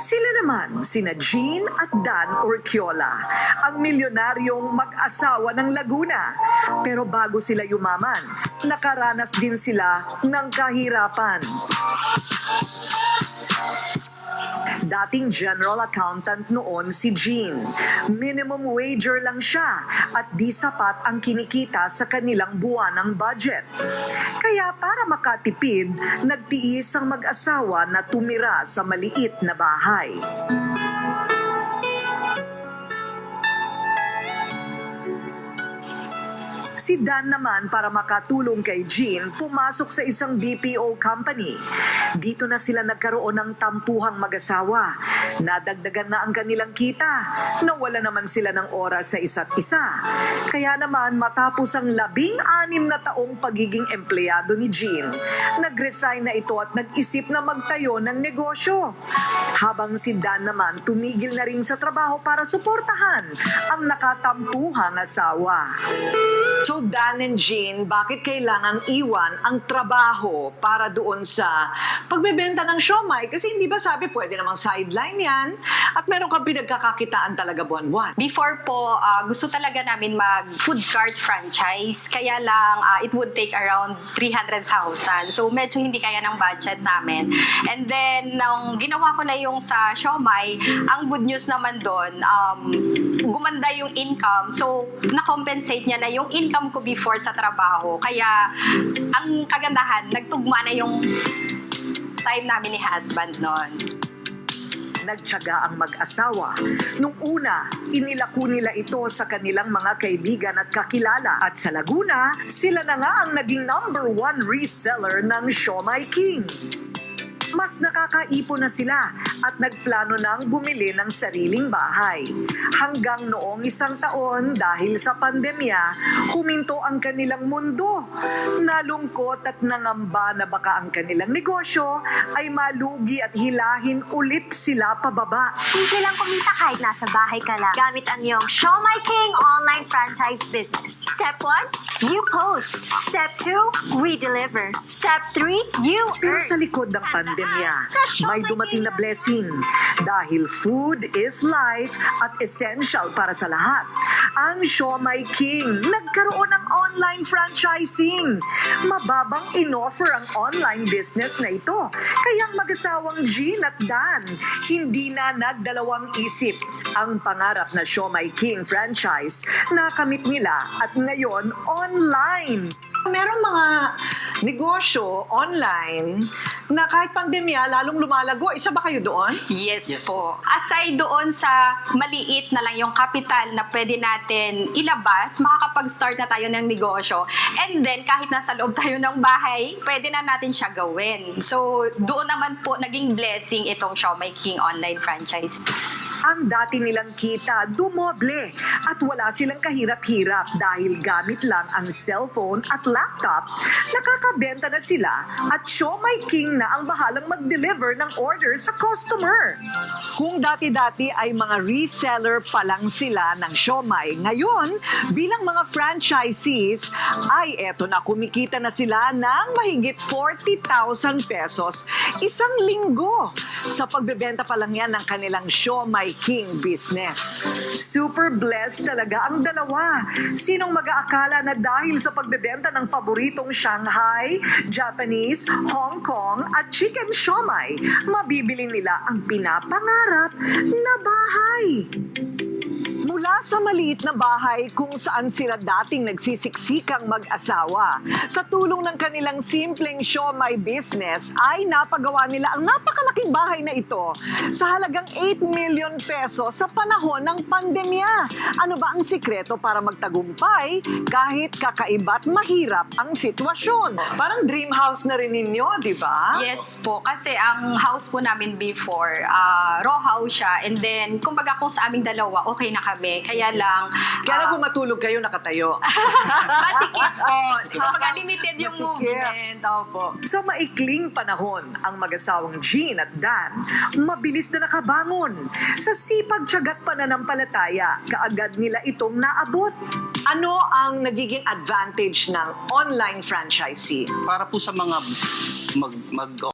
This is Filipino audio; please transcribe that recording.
Sila naman, sina Jean at Dan Urquiola, ang milyonaryong mag-asawa ng Laguna. Pero bago sila yumaman, nakaranas din sila ng kahirapan. Dating general accountant noon si Jean. Minimum wager lang siya at di sapat ang kinikita sa kanilang buwanang budget. Kaya para makatipid, nagtiis ang mag-asawa na tumira sa maliit na bahay. Si Dan naman para makatulong kay Jean, pumasok sa isang BPO company. Dito na sila nagkaroon ng tampuhang mag-asawa. Nadagdagan na ang kanilang kita. Nawala naman sila ng oras sa isa't isa. Kaya naman matapos ang 16 na taong pagiging empleyado ni Jean, nag-resign na ito at nag-isip na magtayo ng negosyo. Habang si Dan naman tumigil na rin sa trabaho para suportahan ang nakatampuhang asawa. So Dan and Jean, bakit kailangang iwan ang trabaho para doon sa pagbebenta ng siomai? Kasi hindi ba sabi pwede namang sideline yan at meron kang pinagkakakitaan talaga buwan-buwan? Before po, gusto talaga namin mag-food cart franchise. Kaya lang, it would take around 300,000. So medyo hindi kaya ng budget namin. And then, nung ginawa ko na yung sa siomai, ang good news naman doon, gumanda yung income. So, na-compensate niya na yung income ko before sa trabaho. Kaya, ang kagandahan, nagtugma na yung time namin ni husband noon. Nagtiyaga ang mag-asawa. Nung una, inilako nila ito sa kanilang mga kaibigan at kakilala. At sa Laguna, sila na nga ang naging #1 reseller ng Siomai King. Mas nakakaipon na sila at nagplano ng bumili ng sariling bahay. Hanggang noong 1 taon, dahil sa pandemya, huminto ang kanilang mundo. Nalungkot at nangamba na baka ang kanilang negosyo ay malugi at hilahin ulit sila pababa. Simple lang kumita kahit nasa bahay ka lang. Gamit ang iyong Siomai King online franchise business. Step 1, you post. Step 2, we deliver. Step 3, you Pero earn. sa likod ng pandemya, may dumating na blessing dahil food is life at essential para sa lahat. Ang Siomai King nagkaroon ng online franchising. Mababang inoffer ang online business na ito. Kaya ang mag-asawang Jean at Dan hindi na nagdalawang isip. Ang pangarap na Siomai King franchise nakamit nila at ngayon online. Merong mga negosyo online na kahit pandemya, lalong lumalago. Isa ba kayo doon? Yes po. Aside doon sa maliit na lang yung capital na pwede natin ilabas, makakapag-start na tayo ng negosyo. And then, kahit nasa loob tayo ng bahay, pwede na natin siya gawin. So, doon naman po naging blessing itong Siomai King online franchise. Ang dati nilang kita dumoble at wala silang kahirap-hirap dahil gamit lang ang cellphone at laptop, nakakabenta na sila at Siomai King na ang bahalang mag-deliver ng order sa customer. Kung dati-dati ay mga reseller pa lang sila ng siomai, ngayon bilang mga franchisees ay eto na kumikita na sila ng mahigit 40,000 pesos isang linggo sa pagbebenta pa lang yan ng kanilang Siomai King business. Super blessed talaga ang dalawa. Sinong mag-aakala na dahil sa pagbebenta ng paboritong Shanghai, Japanese, Hong Kong at chicken siomai, mabibili nila ang pinapangarap na bahay. Mula sa maliit na bahay kung saan sila dating nagsisiksikang mag-asawa, sa tulong ng kanilang simpleng siomai business ay napagawa nila ang napakalaking bahay na ito sa halagang 8 million pesos sa panahon ng pandemya. Ano ba ang sikreto para magtagumpay kahit kakaiba't mahirap ang sitwasyon? Parang dream house na rin ninyo, di ba? Yes po, kasi ang house po namin before, raw house siya. And then, kumbaga kung sa aming dalawa, okay na kami. Kaya lang, Kaya kung matulog kayo, nakatayo. matikit po. Kumbaga limited yung Masikip. movement. Opo. Sa maikling panahon, ang mag-asawang Jean at Dan, mabilis na nakabangon. Sa sipag-tiyagat pananampalataya, kaagad nila itong naabot. Ano ang nagiging advantage ng online franchisee? Para po sa mga mag